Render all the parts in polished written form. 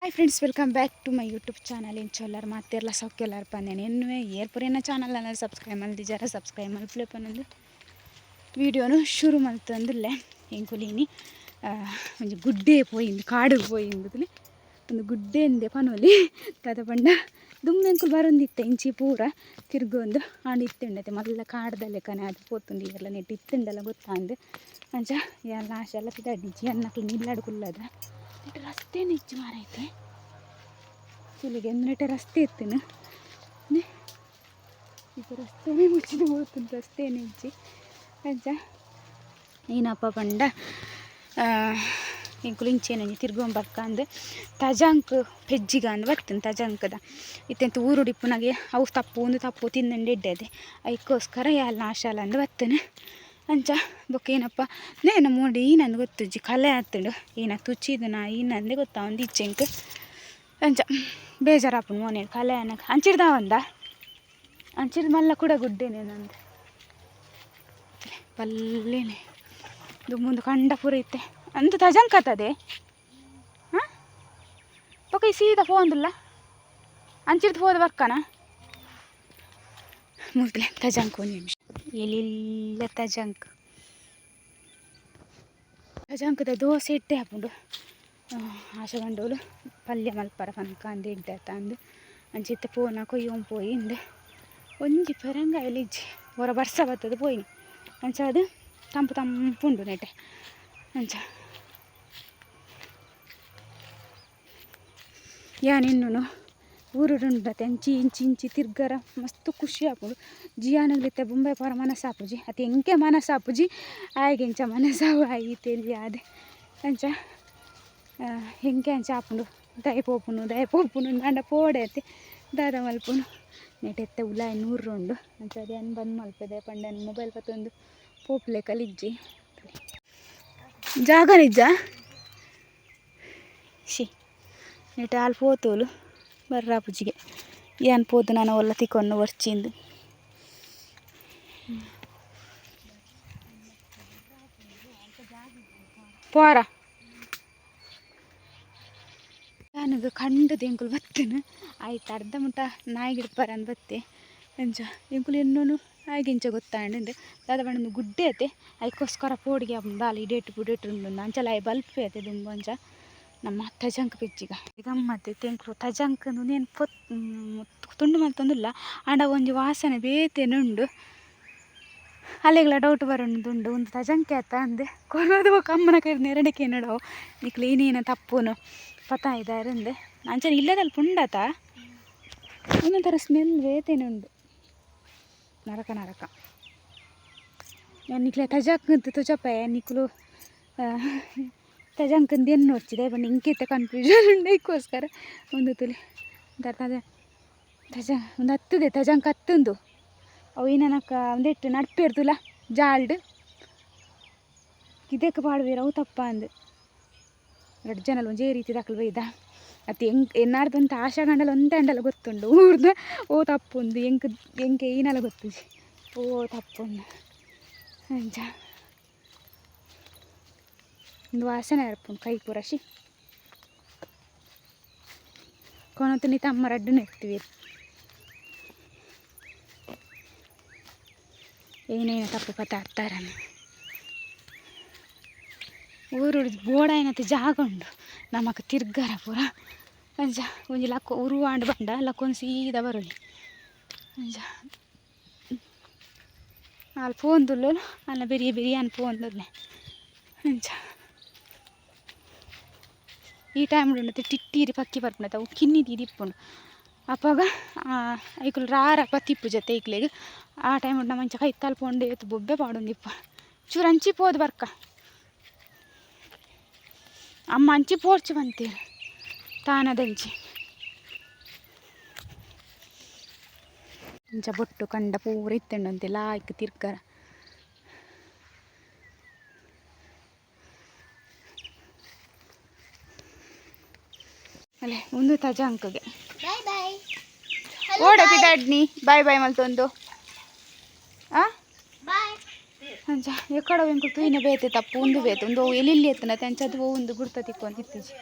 Hi friends, welcome back to my YouTube channel. ಇಂಚೊಲ್ಲರು ಮಾತೆಲ್ಲ ಸೌಖ್ಯಲ್ಲರು ಪನ್ನೇನು ಎನ್ನುವೆ ಏರ್ಪುರಿನ ಚಾನಲ್ ಅನ್ನೋದು ಸಬ್ಸ್ಕ್ರೈಬ್ ಮಲ್ದಿ ಜರ ಸಬ್ಸ್ಕ್ರೈಬ್ ಮಲ್ಪ್ಲೇಪ್ ಅನ್ನೋದು ವೀಡಿಯೋನು ಶುರು ಮಲ್ತಂದಿಲ್ಲ ಎಂಕುಲೀನಿ ಒಂದು ಗುಡ್ಡೆ ಪೋಯಿಂದು ಕಾಡು ಪೋಯಿಂದು ಒಂದು ಗುಡ್ಡೆ ಎಂದೆ ಪನೋಲಿ ಕದ ಪಂಡ ದುಮ್ಮೆಂಕುಲು ಬರೊಂದಿತ್ತೆ ಇಂಚಿ ಪೂರ ತಿರ್ಗೊಂದು ಆಂಡು ಇತ್ತುಂಡತೆ ಮಲ್ಲ ಕಾಡ್ದಲ್ಲೇ ಕನೆ ಅದು ಪೋತುಂಡು ಎಲ್ಲ ನೆಟ್ಟು ಇತ್ತುಂಡಲ್ಲ ಗೊತ್ತಾಂದು ಅಂಚ ಎಲ್ಲ ಆಶೆಲ್ಲ ಪಿದಾಡಿಂಚಿ ಅನ್ನಕ್ಲು ನಿಲ್ಲಾಡ್ಕುಲ್ಲದ ರಸ್ತೆ ನಿಚ್ಚು ಮಾರೈತೆ ಇಲ್ಲಿಗೆ ಎಂದನೆಟ್ಟೆ ರಸ್ತೆ ಇತ್ತೇನು ಈಗ ರಸ್ತೆನೇ ಮುಚ್ಚಿದು ಹೋಗ್ತುಂಟು ರಸ್ತೆ ನಿಚ್ಚಿ ಅಂಚ ಏನಪ್ಪ ಪಂಡ ಇಂಕುಲು ಇಂಚೇನಂಜಿ ತಿರ್ಗೊಂಬರ್ಕ ಅಂದು ತಜಾಂಕ್ ಪೆಜ್ಜಿಗ ಅಂದು ಬರ್ತೇನೆ ತಜಾಂಕದ ಇತ್ತೆಂತ ಊರುಡಿಪ್ಪುನಾಗೆ ಅವು ತಪ್ಪು ತಿಂದಂಡು ಇಡ್ಡದೆ ಅದಕ್ಕೋಸ್ಕರ ಎಲ್ಲ ಆಶಾಲ ಅಂದು ಬರ್ತೇನೆ ಅಂಚ ಬೊಕ್ಕ ಏನಪ್ಪ ನೇನು ಮೋಡಿ ಈನಂದು ಗೊತ್ತುಜ್ಜಿ ಕಲೆ ಆತುಂಡು ಏನ ತುಚ್ಚಿದು ನಾ ಈನಂದೆ ಗೊತ್ತಾ ಒಂದು ಇಚ್ಚೆಂಕ್ ಅಂಚ ಬೇಜಾರಾಪುಂಡು ಮೋನೆ ಕಲೆ ಅನ್ನಕ್ಕೆ ಅಂಚಿಡ್ದಾವಂದ ಅಂಚಿಡ್ದು ಮಲ್ಲ ಕೂಡ ಗುಡ್ಡೇನೆ ನಂದು ಪಲ್ಲೇನೆ ಇದು ಮುಂದೆ ಕಂಡ ಪೂರ ಇತ್ತೆ ಅಂದು ತಜಂಕತ್ತದೆ ಹಾಂ ಬೊಕ್ಕ ಈ ಸೀದಾ ಫೋನ್ದಿಲ್ಲ ಅಂಚಿಡ್ದು ಹೋದ ಬರ್ಕನ ಮುಗ್ಲೆ ತಜಂಕ್ ಒಂದು ನಿಮಿಷ ಎಲ್ಲಿಲ್ಲ ತಜಂಕದ ದೋಸೆ ಇಟ್ಟೆ ಹಾಕೊಂಡು ಆಶೆ ಗಂಡೋಳು ಪಲ್ಯ ಮಲ್ಪರ ಪನ್ಕ ಅಂದು ಇಡ್ಡೆ ತಂದು ಅಂಚಿತ್ತ ಪೋನ ಕೊಯ್ಯೋನ್ ಪೋಯಿ ಇಂದು ಒಂಜಿ ಪೆರಂಗಾಯಲು ಇಜ್ಜಿ ಹೊರ ಬರ್ಸ ಬರ್ತದೆ ಪೋಯಿನಿ ಅಂಚ ಅದು ತಂಪುಂಡು ನೆಟ್ಟೆ ಅಂಚ ಯಾನಿನ್ನು ಊರುಡುಂಡತೆ ಅಂಚಿ ಇಂಚಿ ತಿರ್ಗರ ಮಸ್ತ್ ಖುಷಿ ಆಪುಂಡು ಜಿಯಾನಗ್ಲಿತ್ತೆ ಬೊಂಬೆ ಪರ ಮನಸ್ಸಾಪುಜಿ ಅದು ಎಂಕೆ ಮನಸ್ಸಾಪುಜಿ ಆಯ್ಗೆಂಚ ಮನಸ್ಸಾವು ಆಯಿ ತೆಲಿ ಆದೆ ಅಂಚ ಹೆಂಗೆ ಅಂಚ ಆಪುಂಡು ದಯಪೋಪುನು ನಂಡ ಪೋಡೆ ಅತ್ತೆ ದಾದ ಮಲ್ಪುನು ನೆಟೆತ್ತೆ ಉಲಾಯಿ 100 ಉಂಡು ಅಂಚ ಅದೇ ಅನ್ನು ಬಂದ್ ಮಲ್ಪದೆ ಪಂಡ ಮೊಬೈಲ್ ಪತ್ತೊಂದು ಪೋಪ್ಲೆ ಕಲಿಜ್ಜಿ ಜಾಗ ನಿಜ್ಜ ಶಿ ನೆಟ ಹಾಲು ಪೋತೋಲು ಬರ್ರಾಪುಜಿಗೆ ಏನು ಪೋದು ನಾನು ಒಲ್ಲ ತಿಕ್ಕೊಂಡು ವರ್ಚಿಂದು ಪೋರ ನನಗೆ ಕಂಡದು ಎಂಕುಲು ಬತ್ತೇನು ಆಯ್ತು ಅರ್ಧ ಮುಟ್ಟ ನಾಯಿ ಗಿಡಪಾರ ಅಂದು ಬತ್ತೆ ಅಂಚ ಎಂಕುಲು ಇನ್ನೂ ಆಯ್ಗೆಂಚ ಗೊತ್ತಾಂಡು ದಾದ ಬಣ್ಣದ ಗುಡ್ಡೆ ಅತ್ತೆ ಅದಕ್ಕೋಸ್ಕರ ಪೋಡಿಗೆ ಬಾಲಿ ಡೇಟು ಉಂಡು ಅಂಚಲ ಬಲ್ಪೆ ಅತ್ತೆ ದುಂಬ ಅಂಚ ನಮ್ಮ ತಜಂಕ್ ಪೆಜ್ಜಿಗ ಗಮ್ಮತ್ತೆ ತೆಂಕುಲು ತಜಂಕಂದು ನೇನು ತುಂಡು ಮಲ್ತೊಂದಿಲ್ಲ ಆಂಡ ಒಂಜಿ ವಾಸನೆ ಬೇತೇನುಂಡು ಅಲೆಗಳ ಡೌಟ್ ಬರೋದುಂಡು ಒಂದು ತಜಂಕೆ ಆತ ಅಂದೆ ಕೊರೋದು ಅಮ್ಮನ ಕೈ ನೆರಡಿಕೆ ನಡವು ನಿಕ್ಲು ಏನೇನ ತಪ್ಪುನು ಪತಾ ಇದ್ದಾರಂದೆ ಅಂಚನೆ ಇಲ್ಲದಲ್ಲಿ ಪುಂಡತ ಇನ್ನೊಂಥರ ಸ್ಮೆಲ್ ಬೇತೇನುಂಡು ನರಕ ನಿಕ್ಲೆ ತಜಂಕಂದು ತುಜಪ್ಪ ನಿಕ್ಲು ತಜಂಕಂದು ಏನು ನೋಡ್ತಿದೆ ಬಟ್ ಇಂಕಿತ್ತೆ ಕನ್ಫ್ಯೂಷನ್ ಉಂಡು ಇದಕ್ಕೋಸ್ಕರ ಒಂದು ತುಲಿ ಒಂದು ಹತ್ತದೆ ತಜಂಕ ಹತ್ತುಂದು ಅವು ಏನಕ್ಕ ಒಂದಿಟ್ಟು ನಡ್ಪೇರ್ತುಲ ಜಾಲ್ಡ್ ಇದಕ್ಕೆ ಪಾಡುವೀರ ಅವು ತಪ್ಪ ಅಂದು 2 ಜನಲ್ ಒಂದೇ ರೀತಿ ದಾಖಲು ಬೈದ ಅದು ಎನ್ನಾರ್ದು ಅಂತ ಆಶಾ ಗಂಡಲ ಒಂದೇ ಅಂಡಲ್ಲ ಗೊತ್ತುಂಡು ಊರ್ದು ಓ ತಪ್ಪುಂದು ಎಂಕೆ ಏನಲ್ಲ ಗೊತ್ತು ಓ ತಪ್ಪುಂದು ಅಂಚ ಒಂದು ವಾಸನೆ ಅರ್ಪುಂಡು ಕೈ ಪೂರಶಿ ಕೊನತು ನೀ ತಮ್ಮ ರಡ್ಡು ನೆಡ್ತೀವಿ ಏನೇನು ತಪ್ಪು ಕತೆ ಆಡ್ತಾರನ್ನು ಊರು ಬೋಡಾಯಿನತ್ತೆ ಜಾಗ ಉಂಡು ನಮಕ್ ತಿರ್ಗರ ಪೂರ ಅಂಚ ಒಂಜಿ ಲಕ್ಕ ಉರುವಾಂಡು ಬಂಡ ಲಕ್ಕೊಂದು ಸೀದಾ ಬರೋಲಿ ಅಂಚ ಅಲ್ಲಿ ಪೋಂದುಲ್ಲು ಅಲ್ಲ ಬೆರಿಯ ಅನ್ನ ಪೋಂದುಲ್ಲೆ ಅಂಚ ಈ ಟೈಮ್ ಉಂಡತೆ ಟಿಟ್ಟೀರಿ ಪಕ್ಕಿ ಬರ್ಪುಂಡು ಅವು ಕಿನ್ನಿದಿ ದಿಪ್ಪುಂಡು ಅಪ್ಪಾಗ ಐಕುಲು ರಾರ ಪತ್ತಿಪ್ಪು ಜೊತೆ ಐಕ್ಲೆಗ್ ಆ ಟೈಮ್ ಉಂಡು ಮಂಚ ಕೈ ತಲ್ಪೊಂಡು ಎತ್ತು ಬೊಬ್ಬೆ ಪಾಡೊಂದಿಪ್ಪ ಚೂರು ಅಂಚಿ ಪೋದು ಬರ್ಕ ಅಮ್ಮ ಅಂಚಿ ಪೋಡ್ಚು ಬಂತೀರ ತಾನದಂಚಿ ಅಂಚ ಬೊಟ್ಟು ಕಂಡ ಪೂರ ಇತ್ತಂಡು ಅಂತೆ ಲಾಯ್ಕ್ ತಿರ್ಗರ ಅಲ್ಲೇ ಒಂದು ತಜಂಕಗೆ ಓಡ ಪಿದಾಡ್ನಿ ಬಾಯ್ ಮಲ್ತೊಂದು ಅಂಚ ಎಕ್ಕಡ ಎಂಕುಲು ತೂಯಿನ ಬೇತೆ ತಪ್ಪು ಒಂದು ಬೇತೆ ಒಂದು ಎಲ್ಲಿ ಎತ್ತನ ಅಂಚ ಅದು ಒಂದು ಗುರ್ತ ತಿಕ್ಕೊಂಡು ಇತ್ತೀಜಿ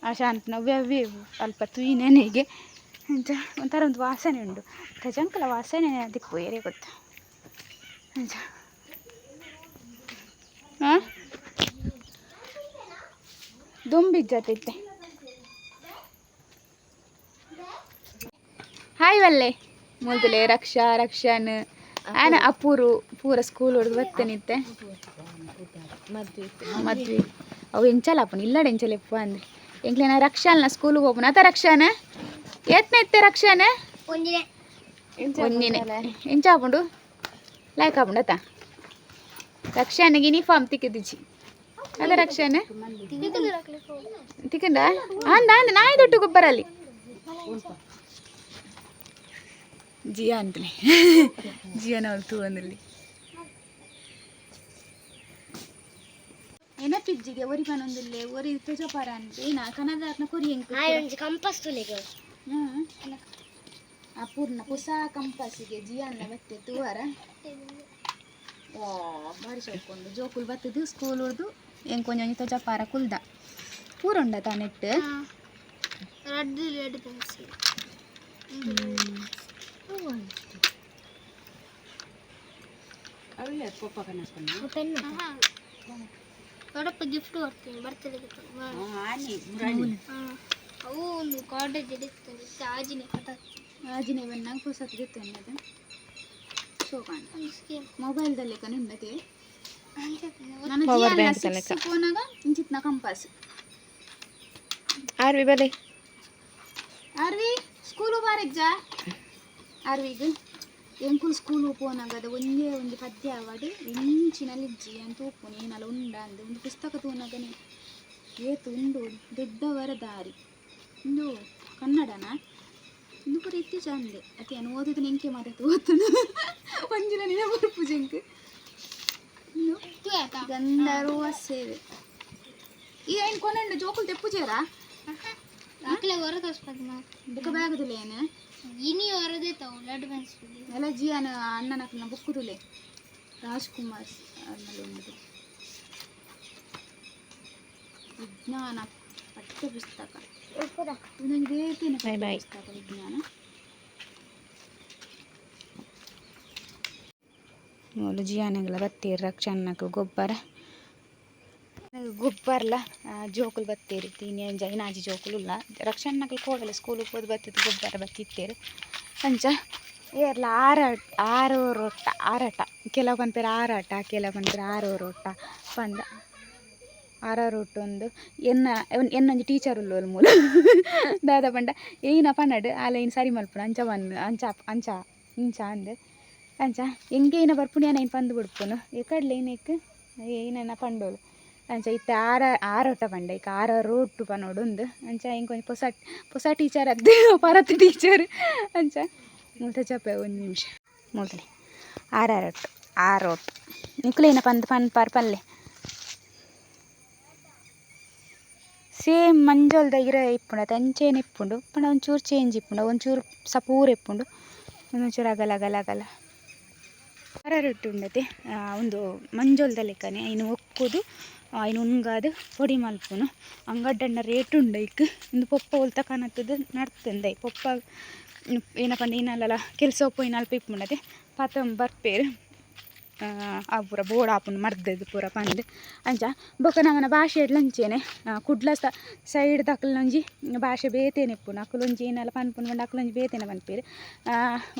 ಆ ಶಾಂತ ಅವ್ಯವೇ ಅಲ್ಪ ತುಯಿನೇನಿಗೆ ಅಂತ ಒಂಥರ ಒಂದು ವಾಸನೆ ಉಂಡು ಖಜಂಕಲ ವಾಸನೆ ಅದಕ್ಕೆ ಬೇರೆ ಗೊತ್ತಾ ಅಂತ ಹಾಂ ದೊಂಬಿಜ್ಜತೈತೆ ಹಾಯ್ ವಲ್ಲೆ ಮೊದಲೇ ರಕ್ಷಾನ್ ಆನ ಅಪೂರು ಪೂರ ಸ್ಕೂಲ್ ಹೊಡೆದು ಬರ್ತೇನಿತ್ತೆ ಮದ್ವೆ ಅವು ಎಂಚಲಪ್ಪನ ಇಲ್ಲಡೆ ಎಂಚಲೆಪ್ಪ ಅಂದರೆ ಎಂಕ್ಲೇನ ರಕ್ಷಾಲ್ನ ಸ್ಕೂಲಿಗೆ ಹೋಗ್ಬನ ಆತ ರಕ್ಷಾನ ಎತ್ನೆ ರಕ್ಷಾನ ಒಂದಿನೇ ಎಂಚಾಪುಂಡು ಲೈಕ್ ಹಾಪುಂಡು ಆತ ರಕ್ಷಾನಿಗೆ ಯೂನಿಫಾರ್ಮ್ ತಿಕ್ಕಿದಿಚ್ಚಿ ಅದ ರಕ್ಷಾನ ತಿಕ್ಕಂಡ ಅಂದ ನಾಯಿ ದೊಡ್ಡ ಗೊಬ್ಬರಲ್ಲಿ ಜಿಯಾ ಅಂತಲೇ ಜಿಯಾನ ಅವ್ರು ತೂ ಅಂದಲ್ಲಿ ಎನಪಿಜ್ಜಿಗೆ ಒರಿ ಪನೊಂದಿಲ್ಲೆ ಒರಿ ತುಜಪಾರ ಅಂತ ಏನ ಕನ್ನಡ ಕೊರಿ ಹೆಂಗೆ ಕಂಪಸ್ ತುಲೆಗೆ ಅಪೂರ್ಣ ಹೊಸ ಕಂಪಸ್ಸಿಗೆ ಜಿಯಾನ ಮತ್ತೆ ತೂವಾರ ಬಾರಿ ಸೋಕೊಂಡು ಜೋಕುಲ್ ಬತ್ತದು ಸ್ಕೂಲ್ ಉಡ್ದು ಹೆಂಗೆ ಕೊಂಚ ತುಜಪಾರ ಕುಲ್ದ ಪೂರುಂಡ ತಾನೆಟ್ಟು ಗಿಫ್ಟ್ ಕೊಡ್ತೀನಿ ಬರ್ತಡೇ ಅವು ಒಂದು ಕಾಟೇಜ್ ಇಡಿಸ್ತಾರೆ ಆಜಿನೇ ಬನ್ನಾಗ ಹೊಸತ್ತು ಗಿತ್ತು ಅದು ಶೋಕಾಣ ಮೊಬೈಲ್ದಲ್ಲಿ ಕನುಂಡದೆ ನಾನು ಫೋನಾಗ ಇಂಚಿತ್ನ ಕಂಪಾಸ್ ಆರ್ವಿ ಬಲೆ ಆರ್ವಿ ಸ್ಕೂಲು ಬಾರಜ್ಜ ಆರ್ವಿಗೆ ಎಂಕುಲ್ ಸ್ಕೂಲ್ ಪೋನಾಗ ಅದು ಒಂದೇ ಒಂದು ಪದ್ಯ ಆವಾಡಿ ಎಂಚಿನಲ್ಲಿಜ್ಜಿ ಅಂತ ಉಪ್ಪು ಏನಲ್ಲ ಉಂಡ ಅಂದ ಒಂದು ಪುಸ್ತಕ ತೋನಾಗನೆ ಏತು ಉಂಡು ದೊಡ್ಡವರ ದಾರಿ ಒಂದು ಕನ್ನಡನ ಒಂದು ಕೂಡ ಇತ್ತೀಚ ಅಂದೆ ಅತಿ ಅನು ಓದಿದ ನೆಂಕೆ ಮಾತಾಡ್ತು ಓದ್ತನು ಒಂಜಿನ ನಿನ ಬರ್ಪು ಜಂಕ್ ಗಂಧರ್ವ ಸೇವೆ ಈಗ ಏನು ಕೊನೆಂಡು ಜೋಕುಲ್ ತೆಪ್ಪುಜೇರಾ ಅಕ್ಲೆ ಹೊರದಸ್ಪದ ಬುಕ್ಕ ಬ್ಯಾಗದುಲೆ ಏನು ಇನಿ ಹೊರದೇ ತಾವು ಲಡ್ ಬೆನ್ಸ್ ಎಲ್ಲ ಜಿಯಾನ ಅಣ್ಣನ ಬುಕ್ಕುದುಲೆ ರಾಜ್ಕುಮಾರ್ ಆಮೇಲೆ ಒಂದು ವಿಜ್ಞಾನ ಪಠ್ಯ ಪುಸ್ತಕ ನನಗೆ ಬೇಕೇನೆ ಪುಸ್ತಕ ವಿಜ್ಞಾನ ನೋಡು ಜಿಯಾನಗಳ ಬತ್ತೀರಿ ರಕ್ಷಣಕ್ಕೆ ಗೊಬ್ಬರಲ್ಲ ಜೋಕುಲು ಬತ್ತೇರಿ ತೀನಿ ಜೈನಾಜಿ ಜೋಕುಲು ಇಲ್ಲ ರಕ್ಷಣಕ್ಕೆ ಹೋಗಲ್ಲ ಸ್ಕೂಲಿಗೆ ಹೋದ್ ಬತ್ತಿದ್ದು ಗೊಬ್ಬರ ಬತ್ತಿತ್ತೇರು ಅಂಚ ಏರ್ಲ ಆರಾಟ ಕೆಲವು ಪನ್ಪೇರು ಆರಾಟ ಕೆಲವು ಪನ್ಪೇರು ಆರೋಟ ಪಂದ ಆರಾರೋಟ್ ಒಂದು ಎನ್ನೊಂದು ಟೀಚರ್ ಉಳ್ಳೋರು ಮೂಲ ದಾದ ಪಂಡ ಏನ ಪನ್ನಡು ಆ ಲೈನ್ ಸರಿ ಮಲ್ಪುಣ ಅಂಚ ಬಂದು ಅಂಚ ಇಂಚ ಅಂದು ಅಂಚ ಎಂಗೇನ ಬರ್ಪುಣಿ ಏನ ಪಂದು ಬಿಡ್ಪುನು ಎಕಡ್ಲೆ ಏನಕ್ಕೆ ಏನ ಪಂಡೋಳು ಅಂಚ ಇತ್ತೆ ಆರೋಟ ಪಂಡ ಈಗ ಆರೋಟು ಪನೋಡು ಒಂದು ಅಂಚ ಹಿಂಗೆ ಕೊಂಚ ಹೊಸ ಟೀಚರ್ ಅದೇ ಪರತ್ ಟೀಚರ್ ಅಂಚ ಮೂತ ಚಪ್ಪೆ ಒಂದು ನಿಮಿಷ ಮೂತಲೆ ಆರೋಟು ನಿಕ್ಲೇನ ಪಲ್ಲೆ ಸೇಮ್ ಮಂಜೋಲ್ದ ಇರ ಇಪ್ಪುಂಡು ಅದು ಅಂಚೇನು ಇಪ್ಪುಂಡು ಪಂಡ ಒಂಚೂರು ಚೇಂಜ್ ಇಪ್ಪುಂಡು ಒಂಚೂರು ಸಪೂರು ಇಪ್ಪುಂಡು ಒಂಚೂರು ಅಗಲ ಆರಾರೊಟ್ಟು ಉಂಡತೆ ಒಂದು ಮಂಜೋಲ್ದ ಲೆಕ್ಕನೆ ಐನು ಒಕ್ಕುದು ಐನು ಉಣ್ಗಾದು ಪೊಡಿ ಮಲ್ಪುನು ಅಂಗಡ್ಡಣ್ಣ ರೇಟ್ ಉಂಡು ಇಕ್ ಒಂದು ಪೊಪ್ಪ ಉಲ್ತ ಕಾಣತ್ತದು ನಡ್ತಂದೆ ಪೊಪ್ಪ ಏನಪ್ಪ ಏನಲ್ಲ ಕೆಲಸ ಪೋಯಿನ ಅಲ್ಪ ಇಪ್ಪುಂಡತೆ ಪಾತಂ ಬರ್ಪೇರು ಆ ಪೂರ ಬೋರ್ಡ್ ಆಪುಂಡು ಮರ್ದದು ಪೂರ ಪಂದು ಅಂಚ ಬೊಕ ನಮ್ಮನ ಭಾಷೆ ಲಂಚೇನೆ ಕುಡ್ಲ ಸೈಡ್ ದಕ್ಕಲೊಂಜಿ ಭಾಷೆ ಬೇತೇನೆ ಇಪ್ಪುಂಡು ಅಕ್ಕಲೊಂಜಿ ಏನಲ್ಲ ಪನ್ಪುಂಡು ಪಂಡು ಅಕ್ಕಲೊಂಜಿ ಬೇತೇನೆ ಪನ್ಪೇರು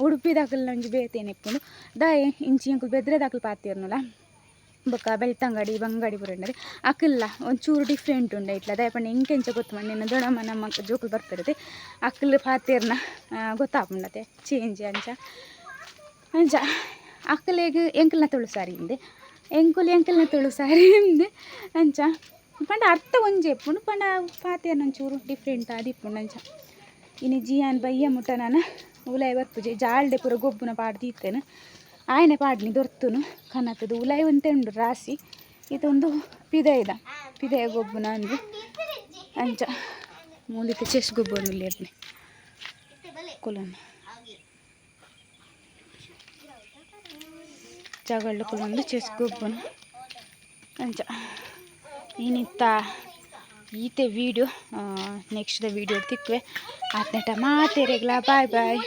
ಉಡುಪಿ ದಕ್ಕಲೊಂಜಿ ಬೇತೇನೆ ಇಪ್ಪುಂಡು ದಾಯೆ ಇಂಚಿ ಇಂಕುಲು ಬೆದ್ರೆ ದಕ್ಕಲು ಪಾತಿರ್ನಲ್ಲ ಬೊಕ ಬೆಳ್ತಂಗಡಿ ಬಂಗಡಿ ಪೂರ ಉಂಡದೆ ಅಕ್ಕಲ್ಲ ಒಂಚೂರು ಡಿಫ್ರೆಂಟ್ ಉಂಡ ಇಟ್ಲ ದಯ ಪಂಡ ಇಂಕೆಂಚ ಗೊತ್ತು ಮಂಡಿನ ದೊಡಮ್ಮ ನಮ್ಮ ಜೋಕುಲು ಬರ್ತಿರತ್ತೆ ಅಕ್ಕಲು ಪಾತಿರ್ನ ಗೊತ್ತಾಪುಂಡತೆ ಚೇಂಜ್ ಅಂಚ ಅಕ್ಕಲಿಗೆ ಎಂಕಲ್ನ ತುಳು ಸಾರಿ ಹಿಂದೆ ಎಂಕಲ್ನ ತುಳು ಸಾರಿ ಹಿಂದೆ ಅಂಚ ಪಂಡ ಅರ್ಥ ಒಂಜಿ ಎಪ್ಪುಂಡು ಪಂಡ ಪಾತಿಯನ್ನ ಒಂಚೂರು ಡಿಫ್ರೆಂಟ್ ಆದಿಪ್ಪುಂಡು ಅಂಚ ಇನ್ನು ಜಿಯಾನ್ ಬಯ್ಯ ಮುಟ್ಟ ನಾನು ಉಲಾಯಿ ಬರ್ಪುಜಿ ಜಾಲ್ಡೆ ಪೂರ ಗೊಬ್ಬುನ ಪಾಡ್ದು ಇತ್ತೇನು ಆಯನೆ ಪಾಡ್ನಿ ದೊರ್ತುನು ಕನ್ನತ್ತದು ಉಲಾಯಿ ಒಂತೆ ಉಂಡು ರಾಸಿ ಇದೊಂದು ಪಿದೆಯ ಗೊಬ್ಬುನ ಅಂದು ಅಂಚ ಮೂಲಿಕೆ ಚೆಸ್ ಗೊಬ್ಬರ ಇರ್ನಿ ಕುಲನ್ನು ಜಗಳು ಕುಲೊಂದು ಚೆಸ್ ಗೊಬ್ಬನ ಅಂಚ ಏನಿತ್ತ ಈತೆ ವೀಡಿಯೋ ನೆಕ್ಸ್ಟ್ ವೀಡಿಯೋ ತಿಕ್ವೆ ಆತ್ನೆಟ ಮಾತೇರೆಗ್ಲ ಬಾಯ್ ಬಾಯ್.